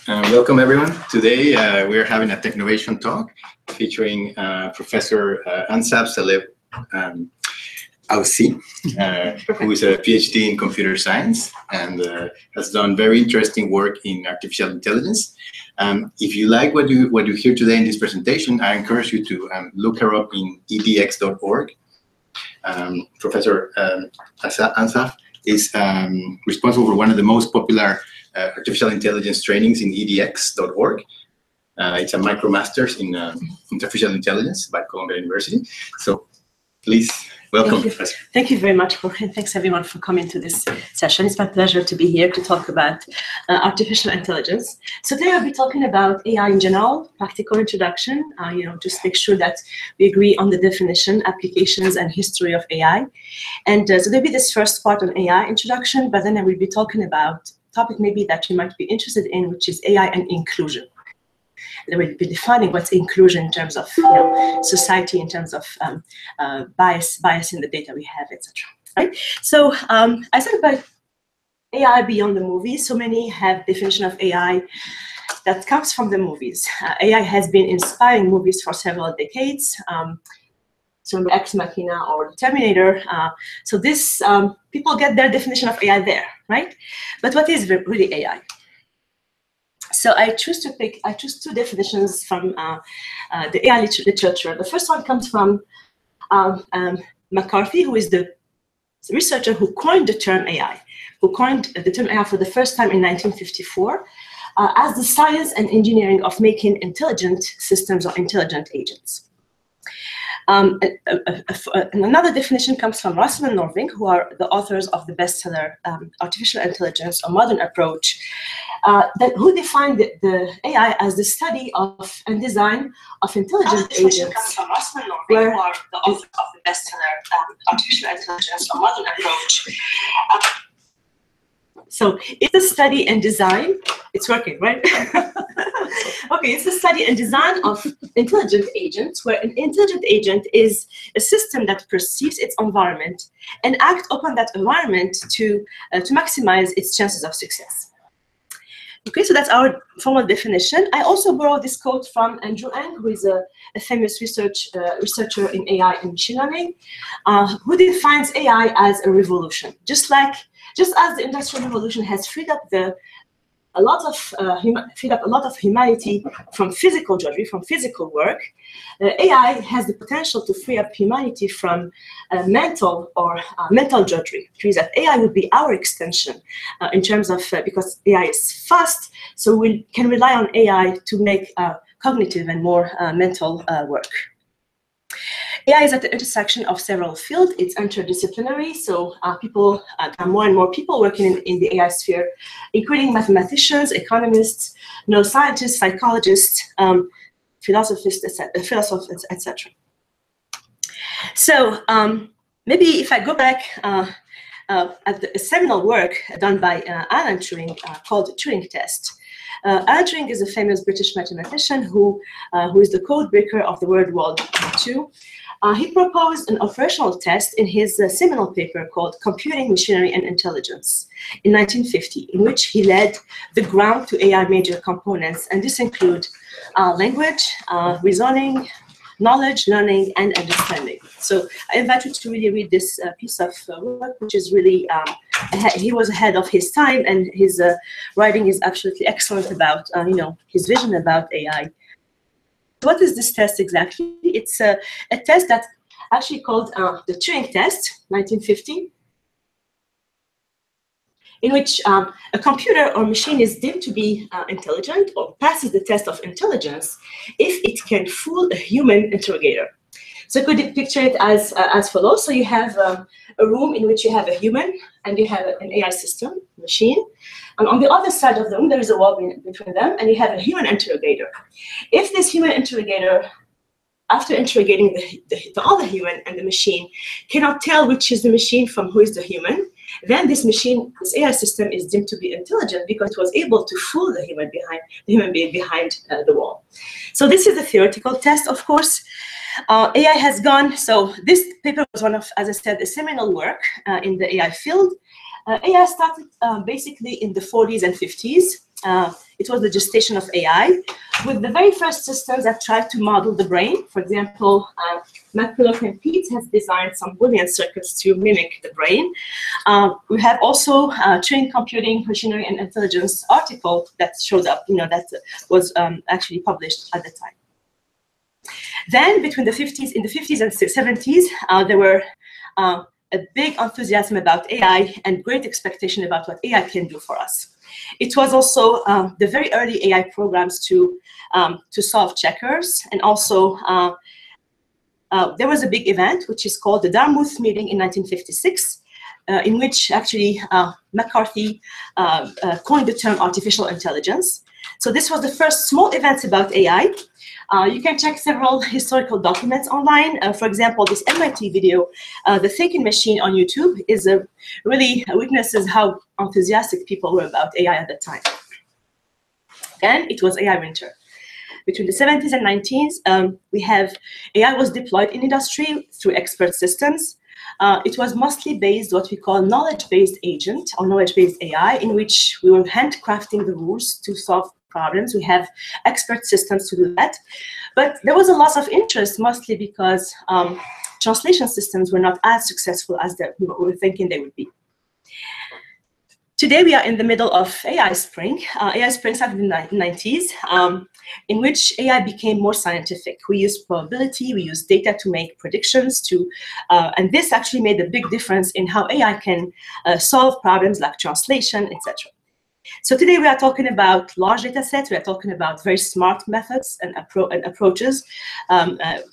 Welcome everyone. Today we're having a TechNovation talk featuring Professor Ansab Saleh Aussi, who is a PhD in computer science and has done very interesting work in artificial intelligence. If you like what you hear today in this presentation, I encourage you to look her up in edx.org. Professor Ansab is responsible for one of the most popular artificial intelligence trainings in edx.org. It's a MicroMasters in artificial intelligence by Columbia University. So please welcome, Professor. Thank you very much, Jorge. Thanks everyone for coming to this session. It's my pleasure to be here to talk about artificial intelligence. So today I'll be talking about AI in general, practical introduction, just make sure that we agree on the definition, applications, and history of AI. And so there'll be this first part on AI introduction, but then I will be talking about topic maybe that you might be interested in, which is AI and inclusion. And we'll be defining what's inclusion in terms of society, in terms of bias in the data we have, etc. Right? So I said about AI beyond the movies. So many have definition of AI that comes from the movies. AI has been inspiring movies for several decades. So Ex Machina or Terminator. So this people get their definition of AI there, right? But what is really AI? So I choose two definitions from the AI literature. The first one comes from McCarthy, who is the researcher who coined the term AI, who coined the term AI for the first time in 1954 as the science and engineering of making intelligent systems or intelligent agents. Another definition comes from Russell and Norvig, who are the authors of the bestseller Artificial Intelligence, A Modern Approach, who defined the AI as the study of and design of intelligent agents. Comes from Russell and Norvig, who are the authors of the bestseller Artificial Intelligence, A Modern Approach. So it's a study and design. It's working, right? Okay, it's a study and design of intelligent agents, where an intelligent agent is a system that perceives its environment and acts upon that environment to maximize its chances of success. Okay, so that's our formal definition. I also borrowed this quote from Andrew Ng, who is a famous researcher in AI and machine learning, who defines AI as a revolution. Just as the Industrial Revolution has freed up a lot of humanity from physical drudgery, from physical work, AI has the potential to free up humanity from mental drudgery, which means that AI would be our extension in terms of, because AI is fast, so we can rely on AI to make cognitive and more mental work. AI is at the intersection of several fields. It's interdisciplinary, so there are more and more people working in the AI sphere, including mathematicians, economists, neuroscientists, psychologists, philosophers, etc. So maybe if I go back at the seminal work done by Alan Turing called the Turing test. Alan Turing is a famous British mathematician who is the code breaker of the World War II. He proposed an operational test in his seminal paper called Computing, Machinery, and Intelligence in 1950, in which he laid the ground to AI major components, and this include language, reasoning, knowledge, learning, and understanding. So I invite you to really read this piece of work, which is really, he was ahead of his time, and his writing is absolutely excellent about, his vision about AI. What is this test exactly? It's a test that's actually called the Turing test, 1950, in which a computer or machine is deemed to be intelligent or passes the test of intelligence if it can fool a human interrogator. So you could picture it as follows. So you have a room in which you have a human and you have an AI system, machine. And on the other side of the room, there is a wall between them, and you have a human interrogator. If this human interrogator, after interrogating the other human and the machine, cannot tell which is the machine from who is the human, then this AI system is deemed to be intelligent because it was able to fool the human being behind the wall. So this is a theoretical test, of course. AI has gone, so this paper was one of, as I said, a seminal work in the AI field. AI started basically in the 40s and 50s. It was the gestation of AI, with the very first systems that tried to model the brain. For example, Matt Pillock and Pete has designed some Boolean circuits to mimic the brain. We have also Trained Computing, Machinery, and Intelligence article that shows up, that was actually published at the time. Then, between the 50s, in the 50s and 70s, there were a big enthusiasm about AI and great expectation about what AI can do for us. It was also the very early AI programs to solve checkers, and also there was a big event which is called the Dartmouth meeting in 1956, in which actually McCarthy coined the term artificial intelligence. So this was the first small event about AI. You can check several historical documents online. For example, this MIT video, The Thinking Machine on YouTube, is really witnesses how enthusiastic people were about AI at the time. Then it was AI winter. Between the 70s and 90s, we have AI was deployed in industry through expert systems. It was mostly based what we call knowledge-based agent or knowledge-based AI, in which we were handcrafting the rules to solve problems. We have expert systems to do that. But there was a loss of interest, mostly because translation systems were not as successful as we were thinking they would be. Today, we are in the middle of AI Spring. AI Spring started in the 90s, in which AI became more scientific. We use probability, we use data to make predictions, and this actually made a big difference in how AI can solve problems like translation, etc. So today we are talking about large data sets. We are talking about very smart methods and approaches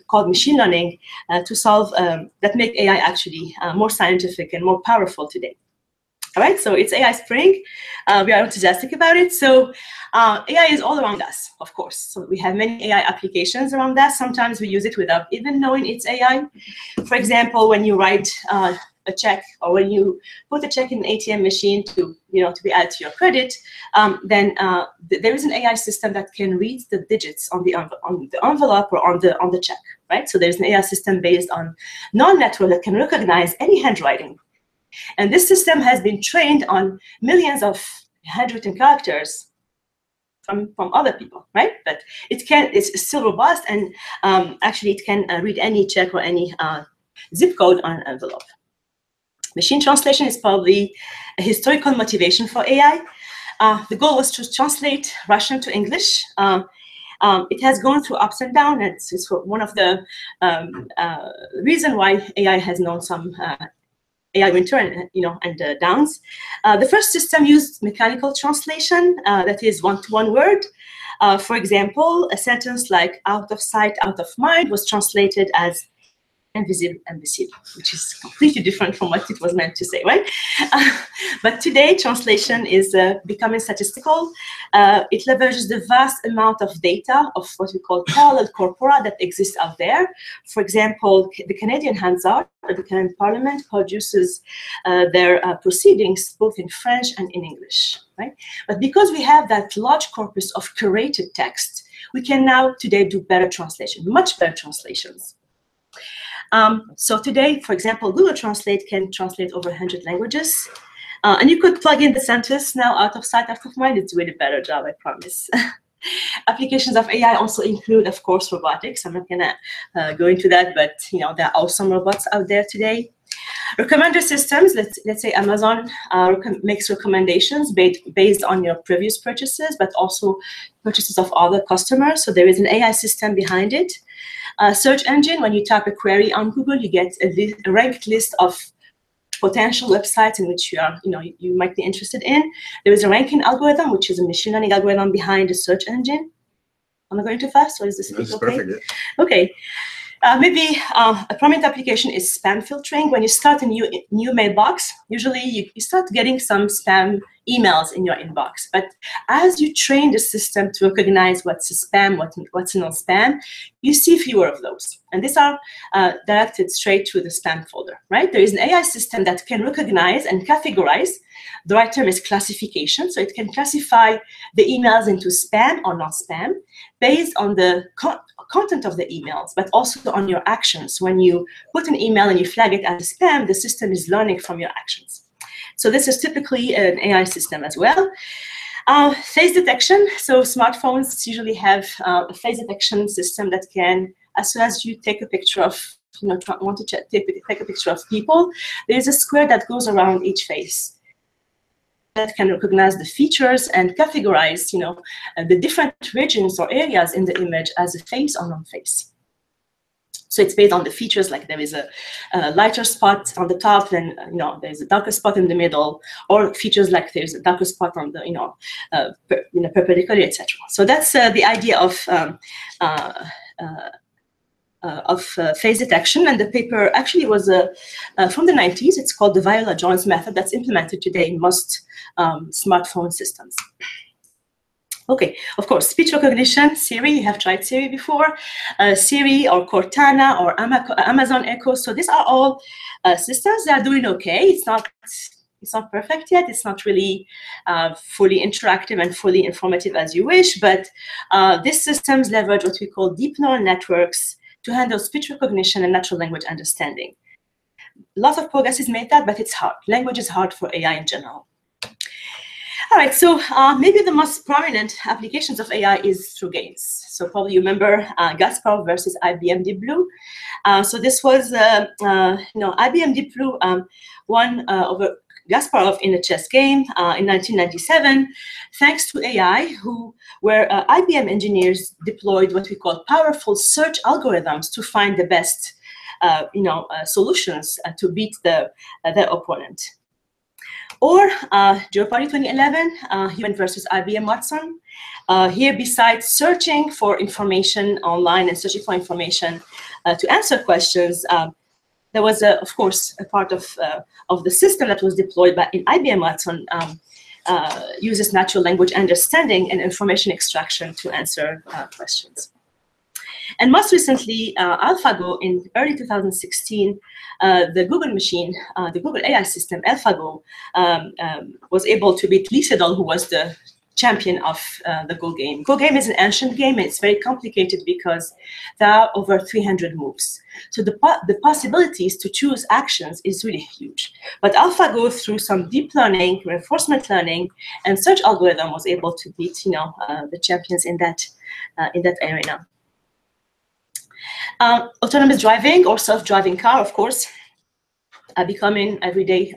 called machine learning to solve, that make AI actually more scientific and more powerful today. All right, so it's AI Spring. We are enthusiastic about it. So AI is all around us, of course. So we have many AI applications around us. Sometimes we use it without even knowing it's AI. For example, when you write a check, or when you put a check in an ATM machine to be added to your credit, then there is an AI system that can read the digits on the envelope or on the check, right? So there's an AI system based on neural network that can recognize any handwriting. And this system has been trained on millions of handwritten characters from other people, right? But it's still robust, and actually it can read any check or any zip code on an envelope. Machine translation is probably a historical motivation for AI. The goal was to translate Russian to English. It has gone through ups and downs. It's one of the reason why AI has known some AI winter and downs. The first system used mechanical translation, that is one-to-one word. For example, a sentence like "out of sight, out of mind" was translated as "invisible, imbecile," which is completely different from what it was meant to say, right? But today, translation is becoming statistical. It leverages the vast amount of data of what we call parallel corpora that exists out there. For example, the Canadian Hansard, or the Canadian Parliament, produces their proceedings both in French and in English, right? But because we have that large corpus of curated text, we can now today do better translation, much better translations. So today, for example, Google Translate can translate over 100 languages. And you could plug in the sentence now, "out of sight, out of mind." It's a really better job, I promise. Applications of AI also include, of course, robotics. I'm not going to go into that, but there are awesome robots out there today. Recommender systems, let's say Amazon makes recommendations based on your previous purchases, but also purchases of other customers. So there is an AI system behind it. Search engine, when you type a query on Google, you get a ranked list of potential websites in which you might be interested in. There is a ranking algorithm, which is a machine learning algorithm behind the search engine. Am I going too fast, or is this okay? Perfect. Yeah. Okay. Maybe a prominent application is spam filtering. When you start a new mailbox, usually you start getting some spam emails in your inbox. But as you train the system to recognize what's a spam, what's not spam, you see fewer of those. And these are directed straight to the spam folder, right? There is an AI system that can recognize and categorize. The right term is classification. So it can classify the emails into spam or not spam based on the content of the emails, but also on your actions. When you put an email and you flag it as spam, the system is learning from your actions. So this is typically an AI system as well. Face detection. So smartphones usually have a face detection system that can, as soon as you take a picture of, want to take a picture of people, there's a square that goes around each face that can recognize the features and categorize, the different regions or areas in the image as a face or non-face. So it's based on the features, like there is a lighter spot on the top, then there's a darker spot in the middle, or features like there's a darker spot on the perpendicular, etc. So that's the idea of face detection. And the paper actually was from the 90s. It's called the Viola-Jones method that's implemented today in most smartphone systems. Okay, of course, speech recognition, Siri, you have tried Siri before, Siri or Cortana or Amazon Echo. So these are all systems that are doing okay. It's not perfect yet. It's not really fully interactive and fully informative as you wish, but these systems leverage what we call deep neural networks to handle speech recognition and natural language understanding. Lots of progress is made that, but it's hard. Language is hard for AI in general. All right, so maybe the most prominent applications of AI is through games. So probably you remember Kasparov versus IBM Deep Blue. So this was, IBM Deep Blue won over Kasparov in a chess game in 1997, thanks to AI, where IBM engineers deployed what we call powerful search algorithms to find the best, solutions to beat their opponent. Or Jeopardy 2011, Human versus IBM Watson. Here, besides searching for information online and searching for information to answer questions, there was, of course, a part of the system that was deployed in IBM Watson uses natural language understanding and information extraction to answer questions. And most recently, Alphago in early 2016, the Google machine, the Google AI system, Alphago, was able to beat Lee Sedol, who was the champion of the Go game. Go game is an ancient game, and it's very complicated because there are over 300 moves. So the possibilities to choose actions is really huge. But AlphaGo, through some deep learning, reinforcement learning, and search algorithm, was able to beat the champions in that arena. Autonomous driving or self-driving car, of course, are becoming every day,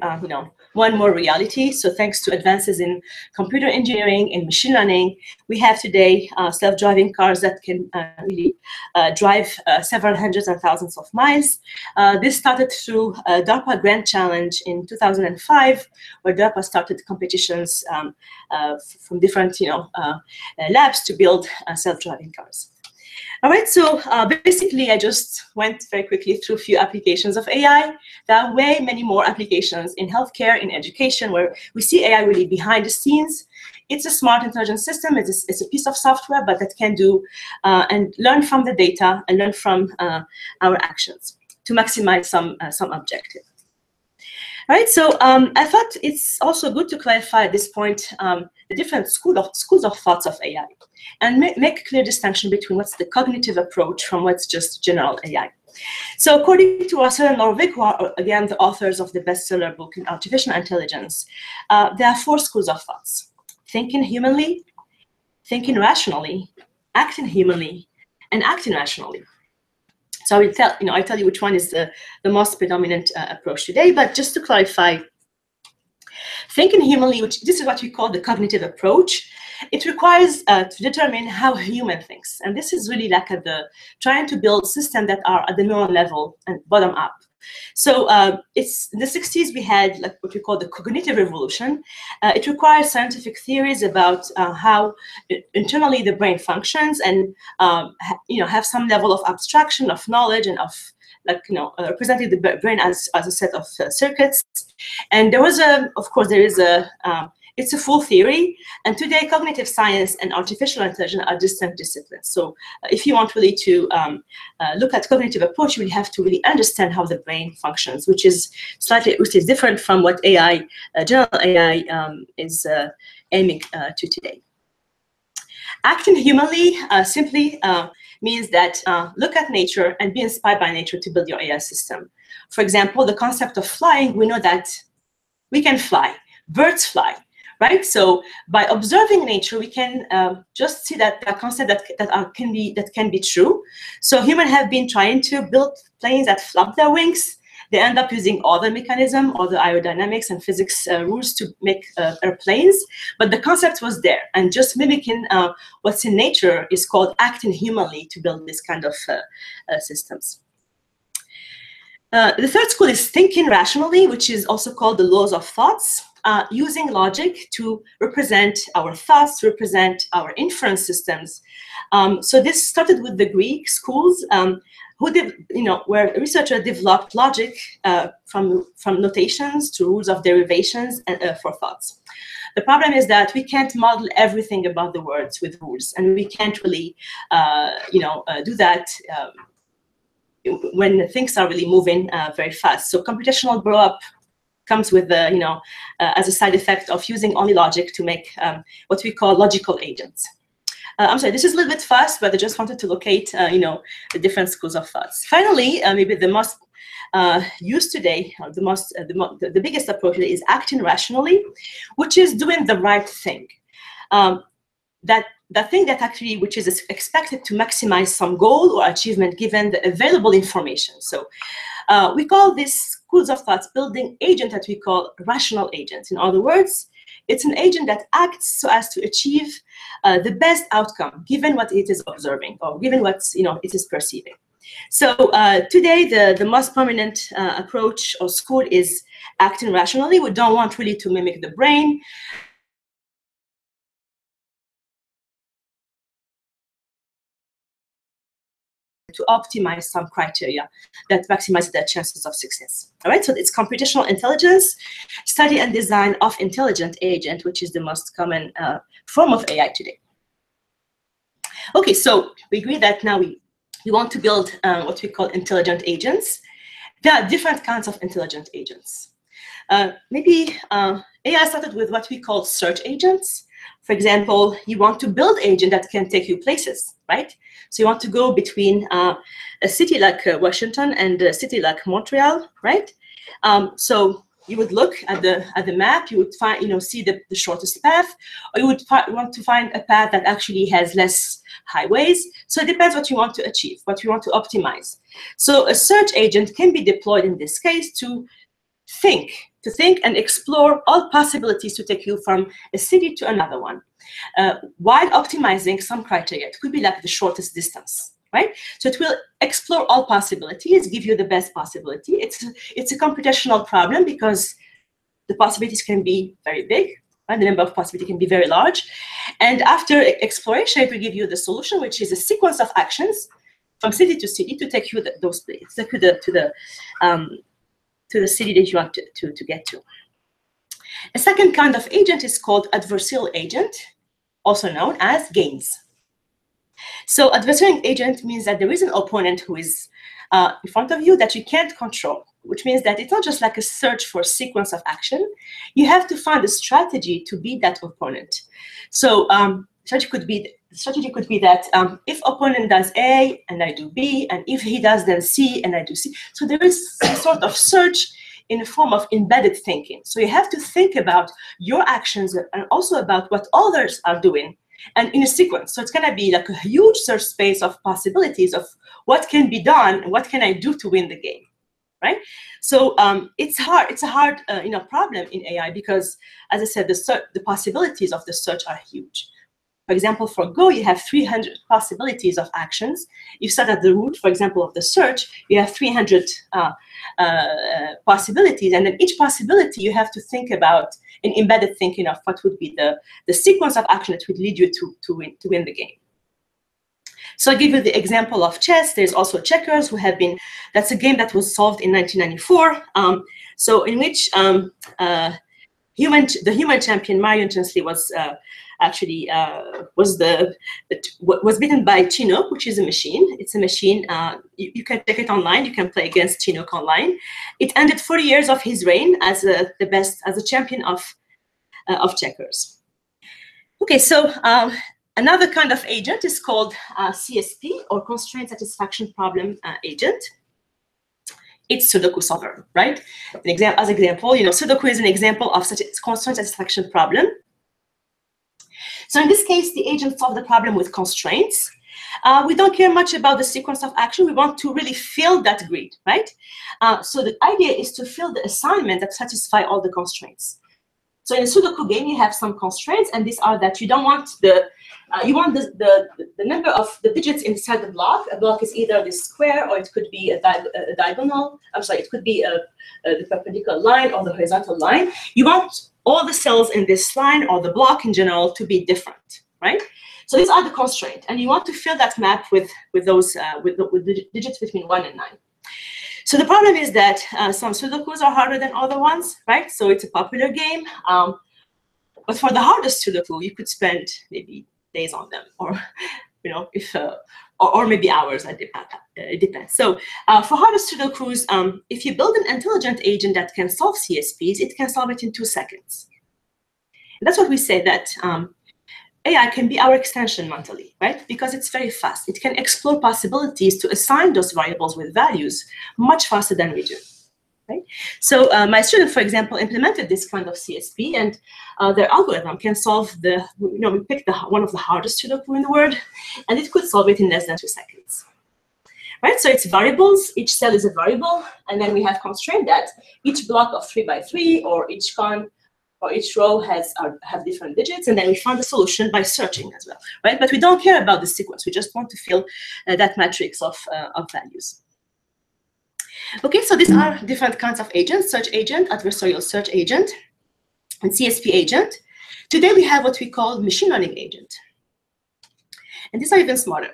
more and more reality. So thanks to advances in computer engineering and machine learning, we have today self-driving cars that can really drive several hundreds and thousands of miles. This started through a DARPA grant challenge in 2005, where DARPA started competitions from different labs to build self-driving cars. All right, so basically, I just went very quickly through a few applications of AI. There are way many more applications in healthcare, in education, where we see AI really behind the scenes. It's a smart, intelligent system. It's a piece of software, but that can do and learn from the data and learn from our actions to maximize some objective. All right, so I thought it's also good to clarify at this point the different schools of thoughts of AI, and make a clear distinction between what's the cognitive approach from what's just general AI. So according to Russell and Norvig, who are, again, the authors of the bestseller book in Artificial Intelligence, there are 4 schools of thoughts: thinking humanly, thinking rationally, acting humanly, and acting rationally. So I'll tell you which one is the most predominant approach today, but just to clarify, thinking humanly, this is what we call the cognitive approach. It requires to determine how a human thinks. And this is really like trying to build systems that are at the neural level and bottom up. So it's in the 60s, we had like what we call the cognitive revolution. It requires scientific theories about how internally the brain functions and have some level of abstraction, of knowledge, and of representing the brain as a set of circuits. And there was it's a full theory, and today cognitive science and artificial intelligence are distinct disciplines. So if you want really to look at cognitive approach, you will have to really understand how the brain functions, which is different from what AI, general AI, is aiming to today. Acting humanly simply means that look at nature and be inspired by nature to build your AI system. For example, the concept of flying, we know that we can fly. Birds fly. right? So by observing nature, we can just see that concept that can be true. So humans have been trying to build planes that flap their wings. They end up using all the mechanism, all the aerodynamics and physics rules to make airplanes. But the concept was there, and just mimicking what's in nature is called acting humanly to build this kind of systems. The third school is thinking rationally, which is also called the laws of thoughts, using logic to represent our thoughts, to represent our inference systems. So this started with the Greek schools, where researchers developed logic from notations to rules of derivations for thoughts. The problem is that we can't model everything about the words with rules, and we can't really, do that when things are really moving very fast. So computational grow-up comes with as a side effect of using only logic to make what we call logical agents. I'm sorry, this is a little bit fast, but I just wanted to locate, the different schools of thoughts. Finally, maybe the most used today, or the biggest approach is acting rationally, which is doing the right thing. The thing that actually, which is expected to maximize some goal or achievement given the available information. So we call these schools of thoughts building agent that we call rational agents. In other words, it's an agent that acts so as to achieve the best outcome given what it is observing or given what it is perceiving. So today, the most prominent approach or school is acting rationally. We don't want really to mimic the brain. To optimize some criteria that maximize their chances of success. All right, so it's computational intelligence, study and design of intelligent agent, which is the most common form of AI today. Okay, so we agree that now we want to build what we call intelligent agents. There are different kinds of intelligent agents. Maybe AI started with what we call search agents. For example, you want to build agent that can take you places, right? So you want to go between a city like Washington and a city like Montreal, right? So you would look at the map, you would find, see the shortest path, or you would want to find a path that actually has less highways. So it depends what you want to achieve, what you want to optimize. So a search agent can be deployed in this case to think and explore all possibilities to take you from a city to another one, while optimizing some criteria. It could be like the shortest distance, right? So it will explore all possibilities, give you the best possibility. It's a computational problem because the possibilities can be very big, right? The number of possibilities can be very large. And after exploration, it will give you the solution, which is a sequence of actions from city to city to take you those places, to the city that you want to get to. A second kind of agent is called adversarial agent, also known as gains. So adversarial agent means that there is an opponent who is in front of you that you can't control, which means that it's not just like a search for a sequence of action. You have to find a strategy to beat that opponent. So strategy could be that if opponent does A and I do B, and if he does then C and I do C. So there is some sort of search in the form of embedded thinking. So you have to think about your actions and also about what others are doing, and in a sequence. So it's going to be like a huge search space of possibilities of what can be done and what can I do to win the game, right? So it's hard. It's a hard problem in AI because, as I said, the possibilities of the search are huge. For example, for Go, you have 300 possibilities of actions. You start at the root, for example, of the search, you have 300 possibilities. And then each possibility, you have to think about an embedded thinking of what would be the sequence of action that would lead you to win the game. So I'll give you the example of chess. There's also checkers that's a game that was solved in 1994. So in which the human champion, Marion Chansley, was was beaten by Chinook, which is a machine. It's a machine. You can check it online. You can play against Chinook online. It ended 40 years of his reign as a champion of checkers. Okay, so another kind of agent is called CSP, or Constraint Satisfaction Problem Agent. It's Sudoku solver, right? As example, Sudoku is an example of such a constraint satisfaction problem. So in this case, the agent solved the problem with constraints. We don't care much about the sequence of action. We want to really fill that grid, right? So the idea is to fill the assignment that satisfy all the constraints. So in a Sudoku game, you have some constraints, and these are that you don't want you want the number of the digits inside the block. A block is either this square, or it could be a diagonal. I'm sorry, it could be the perpendicular line or the horizontal line. You want all the cells in this line or the block in general to be different, right? So these are the constraints, and you want to fill that map with those with the digits between 1 and 9. So the problem is that some Sudokus are harder than other ones, right? So it's a popular game, but for the hardest Sudoku, you could spend maybe days on them, or if or maybe hours. It depends. So for hardest Sudokus, if you build an intelligent agent that can solve CSPs, it can solve it in 2 seconds. And that's what we say, that AI can be our extension mentally, right? Because it's very fast. It can explore possibilities to assign those variables with values much faster than we do, right? So my student, for example, implemented this kind of CSP, and their algorithm can solve we picked one of the hardest Sudoku in the world, and it could solve it in less than 2 seconds, right? So it's variables. Each cell is a variable, and then we have constraint that each block of 3 by 3 or each column or each row have different digits, and then we find the solution by searching as well, right? But we don't care about the sequence. We just want to fill that matrix of values. Okay, so these are different kinds of agents: search agent, adversarial search agent, and CSP agent. Today we have what we call machine learning agent. And these are even smarter.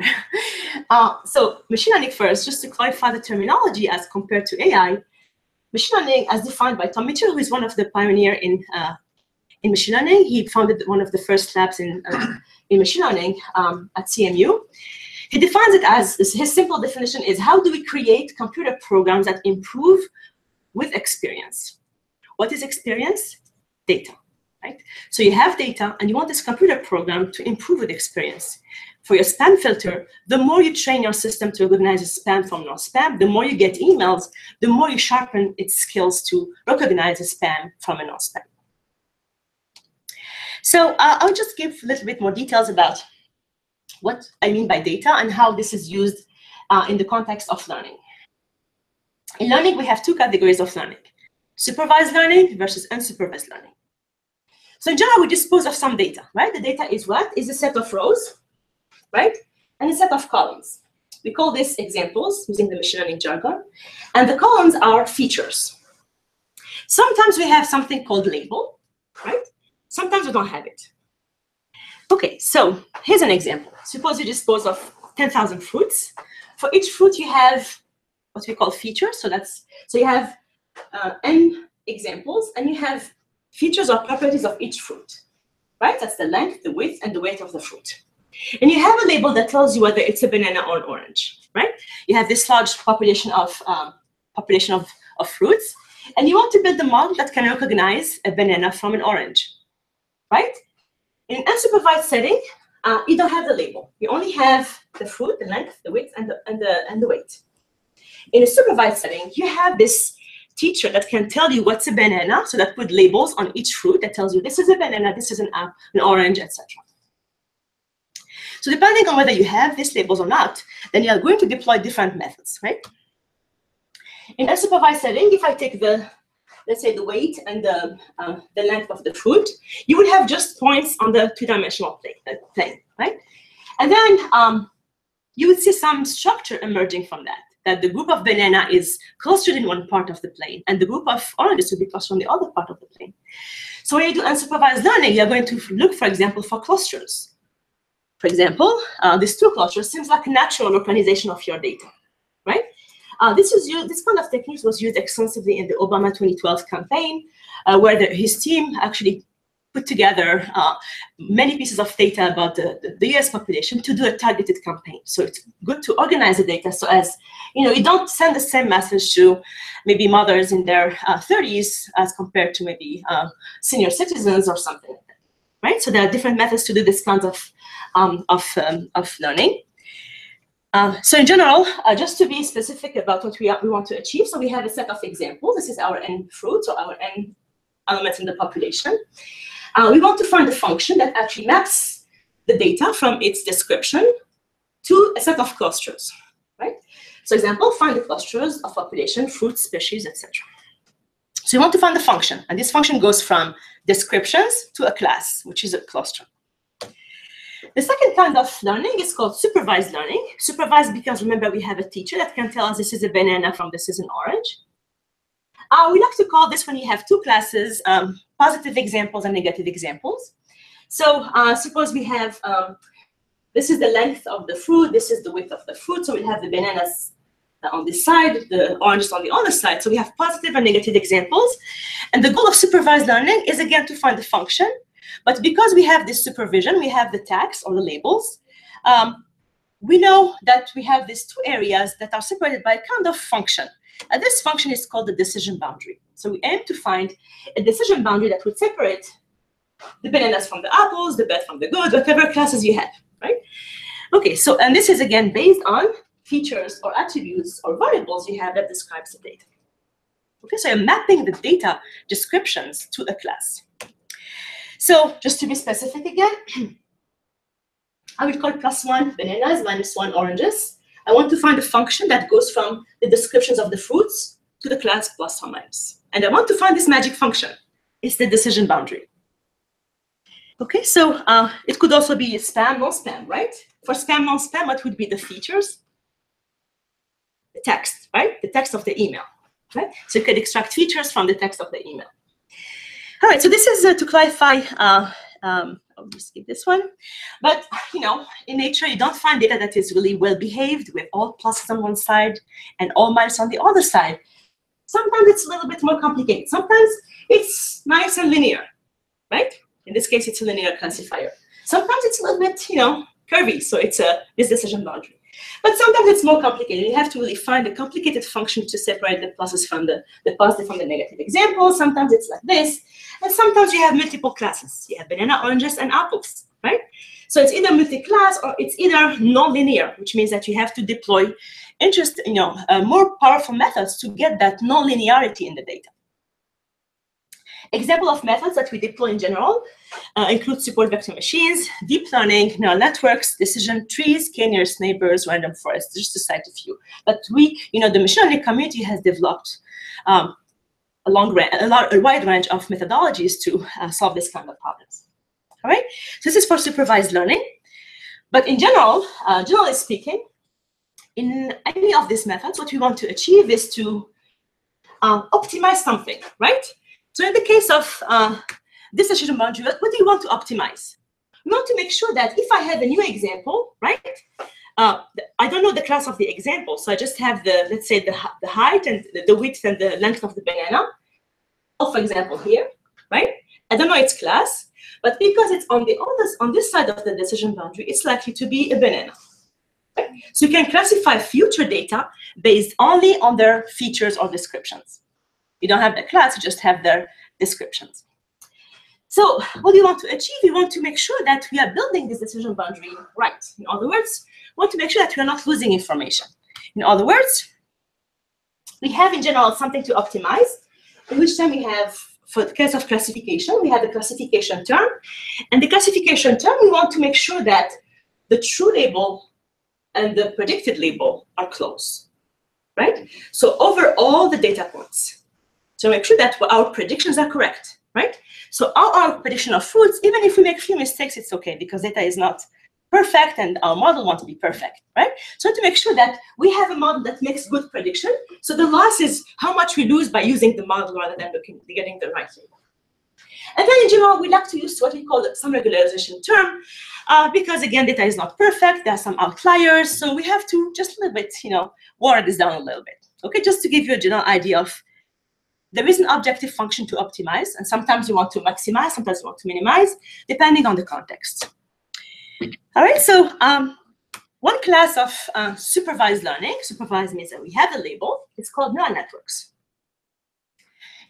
So machine learning first, just to clarify the terminology as compared to AI. Machine learning, as defined by Tom Mitchell, who is one of the pioneers in machine learning. He founded one of the first labs in machine learning at CMU. He defines it as, his simple definition is, how do we create computer programs that improve with experience? What is experience? Data, right? So you have data, and you want this computer program to improve with experience. For your spam filter, the more you train your system to recognize spam from non-spam, the more you get emails, the more you sharpen its skills to recognize a spam from a non-spam. So I'll just give a little bit more details about what I mean by data and how this is used in the context of learning. In learning, we have 2 categories of learning: supervised learning versus unsupervised learning. So in general, we dispose of some data, right? The data is what? Is a set of rows, right? And a set of columns. We call this examples using the machine learning jargon. And the columns are features. Sometimes we have something called label, right? Sometimes we don't have it. Okay, so here's an example. Suppose you dispose of 10,000 fruits. For each fruit, you have what we call features. So you have n examples, and you have features or properties of each fruit, right? That's the length, the width, and the weight of the fruit. And you have a label that tells you whether it's a banana or an orange, right? You have this large population of fruits, and you want to build a model that can recognize a banana from an orange, right? In an unsupervised setting, you don't have the label. You only have the fruit, the length, the width, and the weight. In a supervised setting, you have this teacher that can tell you what's a banana, so that put labels on each fruit that tells you this is a banana, this is an orange, etc. So depending on whether you have these labels or not, then you are going to deploy different methods, right? In a supervised setting, if I take let's say the weight and the length of the fruit, you would have just points on the 2-dimensional plane, right? And then you would see some structure emerging from that the group of banana is clustered in one part of the plane, and the group of oranges would be clustered on the other part of the plane. So when you do unsupervised learning, you're going to look, for example, for clusters. For example, this 2 clusters seems like a natural localization of your data, right? This kind of technique was used extensively in the Obama 2012 campaign, where his team actually put together many pieces of data about the US population to do a targeted campaign. So it's good to organize the data so as, you don't send the same message to maybe mothers in their 30s as compared to maybe senior citizens or something like that, right? So there are different methods to do this kind of learning. So in general, just to be specific about what we want to achieve, so we have a set of examples. This is our n fruits or our n elements in the population. We want to find a function that actually maps the data from its description to a set of clusters, right? So example, find the clusters of population, fruit, species, etc. So you want to find the function, and this function goes from descriptions to a class, which is a cluster. The second kind of learning is called supervised learning. Supervised because, remember, we have a teacher that can tell us this is a banana from this is an orange. We like to call this when you have two classes, positive examples and negative examples. So suppose we have, this is the length of the fruit, this is the width of the fruit, so we have the bananas on this side, the oranges on the other side. So we have positive and negative examples. And the goal of supervised learning is, again, to find the function. But because we have this supervision, we have the tags or the labels, we know that we have these two areas that are separated by a kind of function. And this function is called the decision boundary. So we aim to find a decision boundary that would separate the bananas from the apples, the bad from the good, whatever classes you have, right? Okay, so, and this is again based on features or attributes or variables you have that describes the data. Okay, so I'm mapping the data descriptions to a class. So just to be specific again, I will call +1 bananas, -1 oranges. I want to find a function that goes from the descriptions of the fruits to the class plus or minus. And I want to find this magic function. It's the decision boundary. Okay, so it could also be spam, non-spam, right? For spam, non-spam, what would be the features? The text, right? The text of the email, right? So you could extract features from the text of the email. All right, so this is to clarify, I'll just skip this one. But, you know, in nature, you don't find data that is really well behaved with all pluses on one side and all minuses on the other side. Sometimes it's a little bit more complicated. Sometimes it's nice and linear, right? In this case, it's a linear classifier. Sometimes it's a little bit, you know, curvy, so it's this decision boundary. But sometimes it's more complicated. You have to really find a complicated function to separate the pluses from the positive from the negative examples. Sometimes it's like this. And sometimes you have multiple classes. You have banana, oranges, and apples, right? So it's either multi-class or it's either non-linear, which means that you have to deploy more powerful methods to get that non-linearity in the data. Example of methods that we deploy in general include support vector machines, deep learning, neural networks, decision trees, k-nearest neighbors, random forests, just to cite a few. But we, the machine learning community has developed a wide range of methodologies to solve this kind of problems. All right, so this is for supervised learning. But in general, generally speaking, in any of these methods, what we want to achieve is to optimize something, right? So in the case of this decision boundary, what do you want to optimize? We want to make sure that if I have a new example, right? I don't know the class of the example, so I just have let's say the height and the width and the length of the banana. For example, here, right? I don't know its class, but because it's on this side of the decision boundary, it's likely to be a banana. Right? So you can classify future data based only on their features or descriptions. You don't have the class, you just have their descriptions. So what do you want to achieve? You want to make sure that we are building this decision boundary right. In other words, we want to make sure that we are not losing information. In other words, we have in general something to optimize, in which time we have, for the case of classification, we have the classification term. And the classification term, we want to make sure that the true label and the predicted label are close, right? So over all the data points. So make sure that our predictions are correct, right? So our prediction of fruits, even if we make a few mistakes, it's okay because data is not perfect and our model wants to be perfect, right? So to make sure that we have a model that makes good prediction. So the loss is how much we lose by using the model rather than getting the right label. And then in general, we like to use what we call some regularization term because again, data is not perfect. There are some outliers. So we have to just a little bit, water this down a little bit. Okay, just to give you a general idea of there is an objective function to optimize, and sometimes you want to maximize, sometimes you want to minimize, depending on the context. All right, so one class of supervised learning, supervised means that we have a label, it's called neural networks.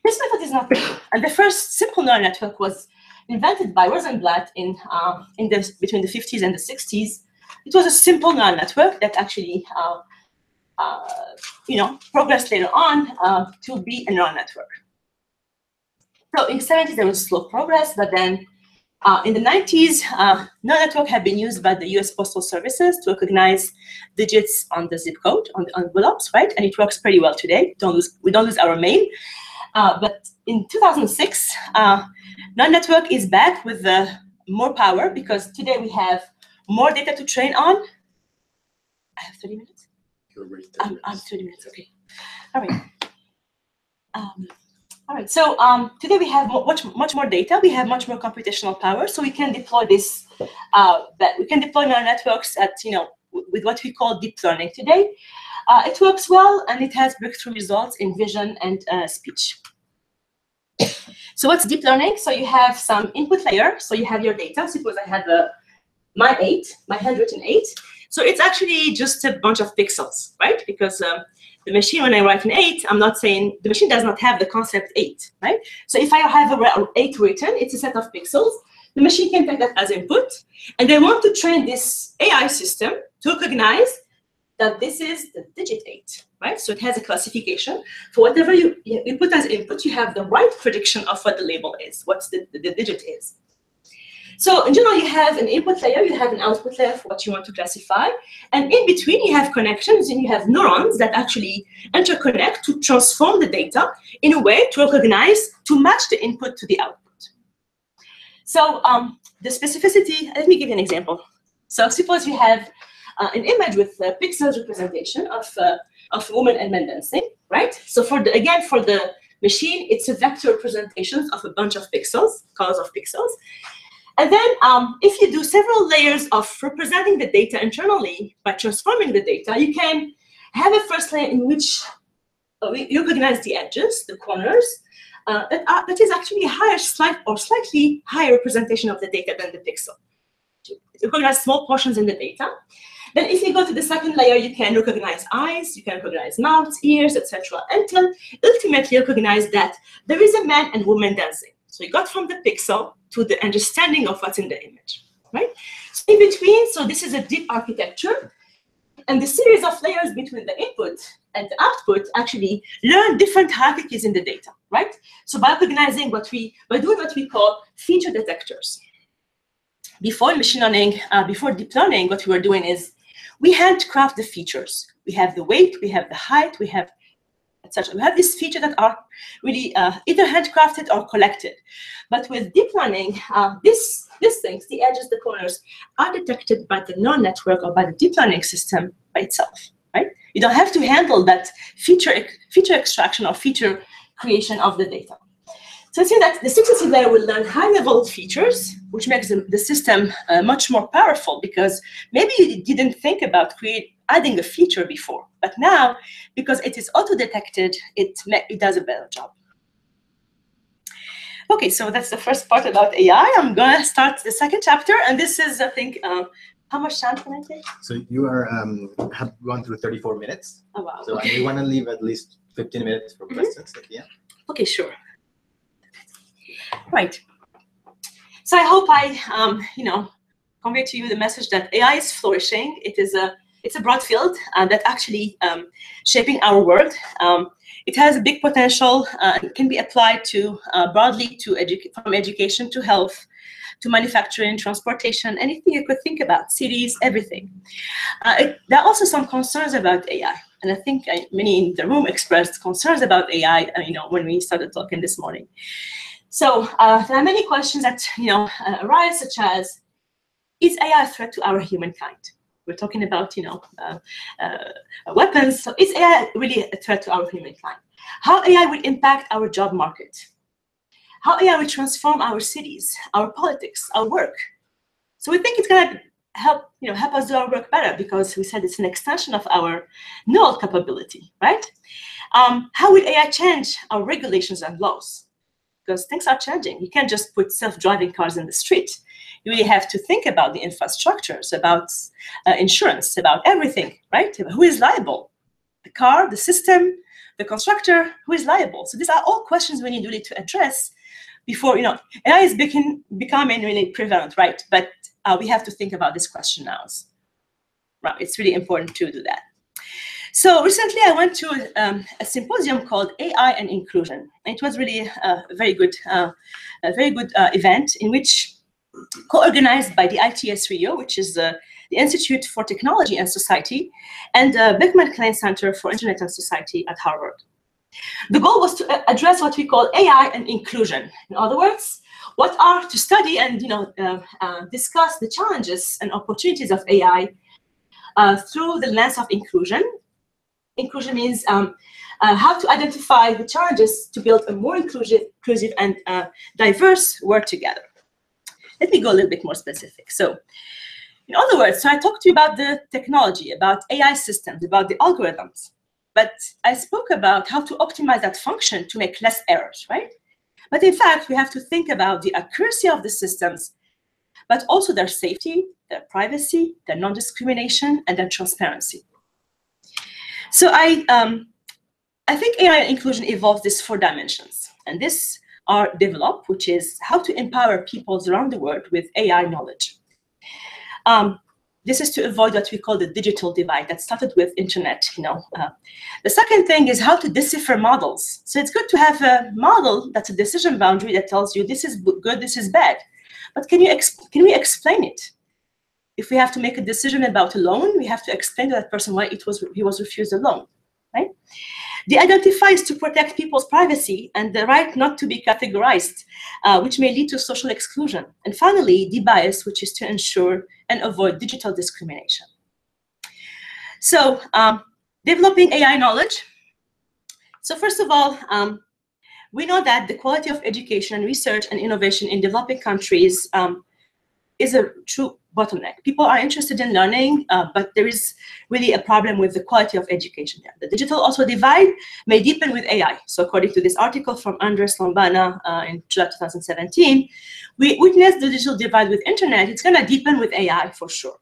This method is not new, and the first simple neural network was invented by Rosenblatt between the 50s and the 60s. It was a simple neural network that actually progressed later on to be a neural network. So in the 70s, there was slow progress, but then In the 90s, neural network had been used by the US Postal Services to recognize digits on the zip code, on the envelopes, right? And it works pretty well today. We don't lose our mail. But in 2006, neural network is back with more power because today we have more data to train on. I have 30 minutes? You're already 30 minutes. I'm 30 minutes, okay. All right. All right, so today we have much more data. We have much more computational power, so we can deploy this. We can deploy neural networks at with what we call deep learning today. It works well, and it has breakthrough results in vision and speech. So what's deep learning? So you have some input layer. So you have your data. Suppose I have my handwritten 8. So it's actually just a bunch of pixels, right? Because the machine, when I write an 8, I'm not saying, the machine does not have the concept 8, right? So if I have a 8 written, it's a set of pixels. The machine can take that as input. And they want to train this AI system to recognize that this is the digit 8, right? So it has a classification. For whatever you put as input, you have the right prediction of what the label is, what the digit is. So in general, you have an input layer, you have an output layer for what you want to classify. And in between, you have connections, and you have neurons that actually interconnect to transform the data in a way to recognize, to match the input to the output. So the specificity, let me give you an example. So suppose you have an image with a pixels representation of women and men dancing, right? So for the machine, it's a vector representation of a bunch of pixels, colors of pixels. And then if you do several layers of representing the data internally by transforming the data, you can have a first layer in which you recognize the edges, the corners, that is actually a higher, slightly higher representation of the data than the pixel. You recognize small portions in the data. Then if you go to the second layer, you can recognize eyes, you can recognize mouths, ears, etc., until ultimately recognize that there is a man and woman dancing. So you got from the pixel to the understanding of what's in the image, right? So in between, so this is a deep architecture, and the series of layers between the input and the output actually learn different hierarchies in the data, right? So by recognizing by doing what we call feature detectors. Before machine learning, before deep learning, what we were doing is we handcraft the features. We have the weight, we have the height, we have etc. We have these features that are really either handcrafted or collected. But with deep learning, these things, the edges, the corners, are detected by the neural network or by the deep learning system by itself, right? You don't have to handle that feature extraction or feature creation of the data. So I see that the successive layer will learn high-level features, which makes the system much more powerful, because maybe you didn't think about adding a feature before, but now, because it is auto-detected, it does a better job. Okay, so that's the first part about AI. I'm going to start the second chapter, and this is, I think, how much time can I take? So you have gone through 34 minutes. Oh, wow. So okay. I want to leave at least 15 minutes for questions at the end. Okay, sure. Right. So I hope I, convey to you the message that AI is flourishing. It's a broad field that actually shaping our world. It has a big potential. It can be applied to broadly from education to health, to manufacturing, transportation, anything you could think about, cities, everything. There are also some concerns about AI, and I think many in the room expressed concerns about AI. When we started talking this morning. So there are many questions that arise, such as, is AI a threat to our humankind? We're talking about weapons. So is AI really a threat to our humankind? How AI will impact our job market? How AI will transform our cities, our politics, our work? So we think it's going to help us do our work better, because we said it's an extension of our neural capability, right? How will AI change our regulations and laws? Because things are changing. You can't just put self-driving cars in the street. You really have to think about the infrastructures, about insurance, about everything, right? Who is liable? The car, the system, the constructor, who is liable? So these are all questions we need really to address before, AI is becoming really prevalent, right? But we have to think about this question now. Right? It's really important to do that. So recently I went to a symposium called AI and Inclusion. It was really a very good event in which co-organized by the ITS Rio, which is the Institute for Technology and Society, and the Beckman Klein Center for Internet and Society at Harvard. The goal was to address what we call AI and inclusion. In other words, what are to study and discuss the challenges and opportunities of AI through the lens of inclusion. Inclusion means how to identify the challenges to build a more inclusive and diverse world together. Let me go a little bit more specific. So, in other words, I talked to you about the technology, about AI systems, about the algorithms, but I spoke about how to optimize that function to make less errors, right? But in fact, we have to think about the accuracy of the systems, but also their safety, their privacy, their non-discrimination, and their transparency. So I think AI inclusion involves these 4 dimensions, and these are developed, which is how to empower peoples around the world with AI knowledge. This is to avoid what we call the digital divide that started with internet. The second thing is how to decipher models. So it's good to have a model that's a decision boundary that tells you this is good, this is bad. But can we explain it? If we have to make a decision about a loan, we have to explain to that person why he was refused a loan, right? The identify is to protect people's privacy and the right not to be categorized, which may lead to social exclusion. And finally, de-bias, which is to ensure and avoid digital discrimination. So developing AI knowledge. So first of all, we know that the quality of education, research, and innovation in developing countries is a true bottleneck. People are interested in learning, but there is really a problem with the quality of education there. The digital also divide may deepen with AI. So according to this article from Andres Lombana in July 2017, we witnessed the digital divide with internet. It's going to deepen with AI for sure.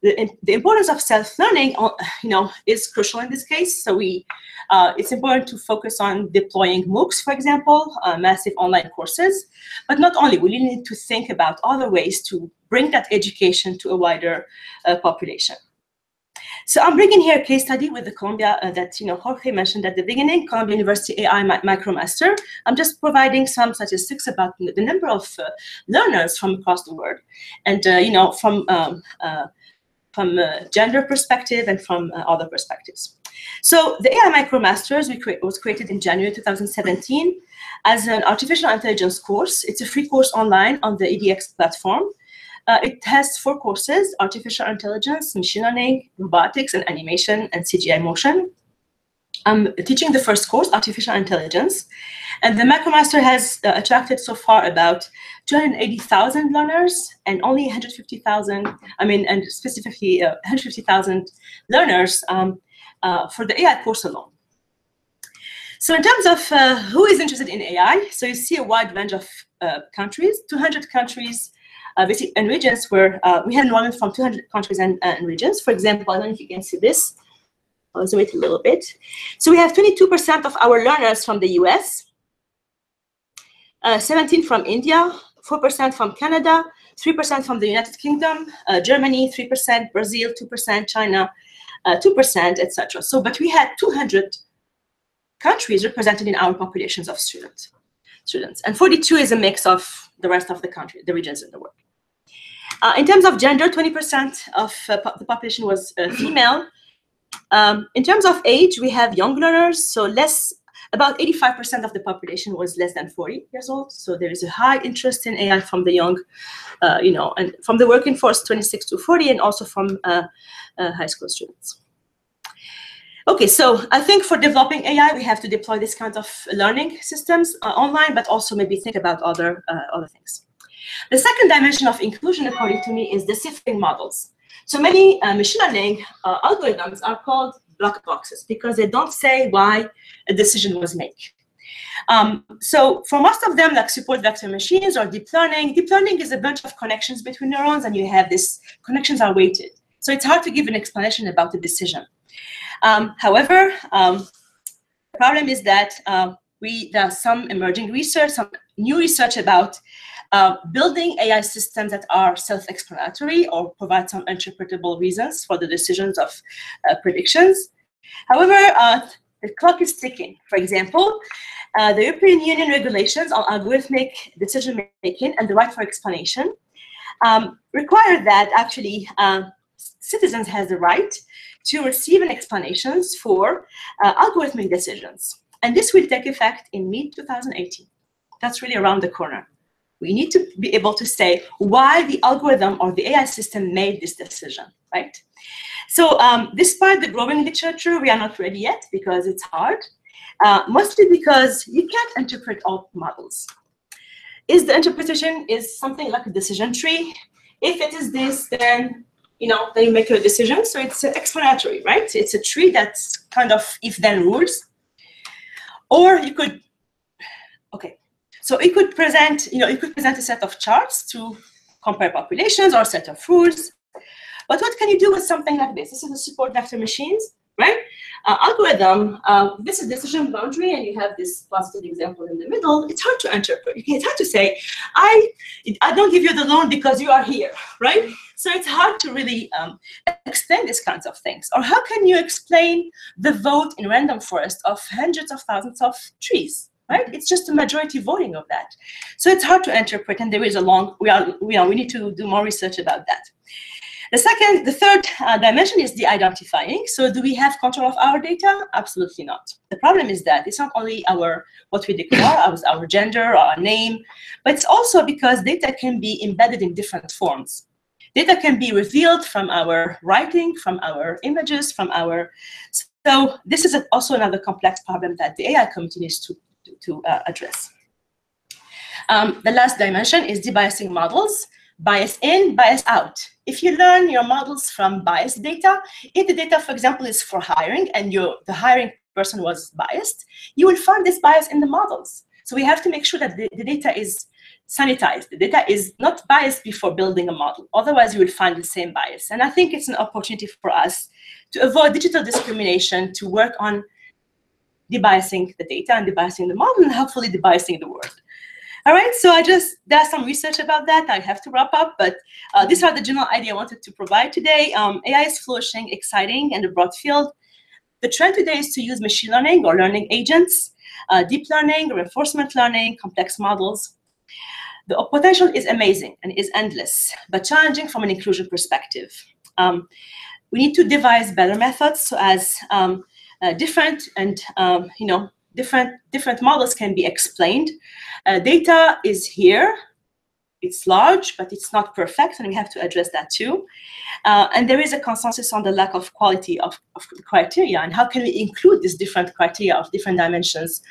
The importance of self-learning, is crucial in this case. So it's important to focus on deploying MOOCs, for example, massive online courses. But not only, we really need to think about other ways to bring that education to a wider population. So I'm bringing here a case study with the Columbia that Jorge mentioned at the beginning, Columbia University AI MicroMaster. I'm just providing some statistics about the number of learners from across the world, and from a gender perspective and from other perspectives. So the AI MicroMasters was created in January 2017 as an artificial intelligence course. It's a free course online on the edX platform. It has 4 courses: artificial intelligence, machine learning, robotics, and animation, and CGI motion. I'm teaching the first course, artificial intelligence, and the MicroMaster has attracted so far about 280,000 learners and only 150,000, and specifically 150,000 learners for the AI course alone. So in terms of who is interested in AI, so you see a wide range of countries, 200 countries and regions where we had enrollment from 200 countries and regions. For example, I don't know if you can see this. I'll zoom it a little bit. So we have 22% of our learners from the US, 17% from India, 4% from Canada, 3% from the United Kingdom, Germany, 3%, Brazil, 2%, China, 2%, etc. So, but we had 200 countries represented in our populations of students. And 42 is a mix of the rest of the country, the regions in the world. In terms of gender, 20% of the population was female. In terms of age, we have young learners, so about 85% of the population was less than 40 years old. So there is a high interest in AI from the young, and from the working force, 26 to 40, and also from high school students. Okay, so I think for developing AI, we have to deploy this kind of learning systems online, but also maybe think about other things. The second dimension of inclusion, according to me, is deciphering models. So many machine learning algorithms are called black boxes because they don't say why a decision was made. So for most of them, like support vector machines or deep learning is a bunch of connections between neurons, and you have these connections are weighted. So it's hard to give an explanation about the decision. However, the problem is that there's some emerging research, some new research about building AI systems that are self-explanatory or provide some interpretable reasons for the decisions of predictions. However, the clock is ticking. For example, The European Union regulations on algorithmic decision-making and the right for explanation require that actually citizens have the right to receive an explanations for algorithmic decisions. And this will take effect in mid-2018. That's really around the corner. We need to be able to say why the algorithm or the AI system made this decision, right? So despite the growing literature, we are not ready yet because it's hard, mostly because you can't interpret all models. Is the interpretation is something like a decision tree? If it is this, then then you make a decision. So it's explanatory, right? It's a tree that's kind of if-then rules. Or you could, okay. So it could present, you could present a set of charts to compare populations or a set of rules. But what can you do with something like this? This is a support vector machines, right? Algorithm, this is decision boundary, and you have this positive example in the middle. It's hard to interpret. It's hard to say, I don't give you the loan because you are here, right? So it's hard to really explain these kinds of things. Or how can you explain the vote in random forest of hundreds of thousands of trees? Right? It's just a majority voting of that. So it's hard to interpret, and there is a long, we need to do more research about that. The third dimension is the identifying. So do we have control of our data? Absolutely not. The problem is that it's not only what we declare, our gender, our name, but it's also because data can be embedded in different forms. Data can be revealed from our writing, from our images, from our, so this is also another complex problem that the AI community needs to address. The last dimension is debiasing models. Bias in, bias out. If you learn your models from biased data, if the data, for example, is for hiring and the hiring person was biased, you will find this bias in the models. So we have to make sure that the data is sanitized. The data is not biased before building a model. Otherwise, you will find the same bias. And I think it's an opportunity for us to avoid digital discrimination, to work on debiasing the data and debiasing the model, and hopefully debiasing the world. All right, so there's some research about that. I have to wrap up, but these are the general idea I wanted to provide today. AI is flourishing, exciting, and a broad field. The trend today is to use machine learning or learning agents, deep learning, reinforcement learning, complex models. The potential is amazing and is endless, but challenging from an inclusion perspective. We need to devise better methods so as different models can be explained. Data is here. It's large, but it's not perfect, and we have to address that too. And there is a consensus on the lack of quality of criteria, and how can we include these different criteria of different dimensions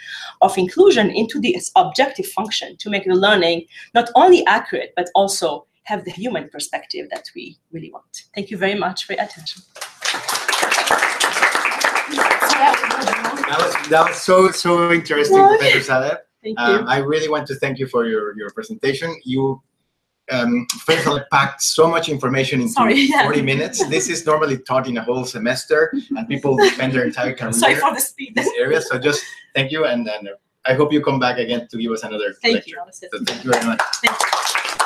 of inclusion into this objective function to make the learning not only accurate, but also have the human perspective that we really want. Thank you very much for your attention. That was so interesting, Professor Saleh. Thank you. I really want to thank you for your presentation. You first of all packed so much information into 40 minutes. This is normally taught in a whole semester, and people spend their entire career for the speed. in this area. So just thank you, and I hope you come back again to give us another lecture. You. So thank you very much. Thank you.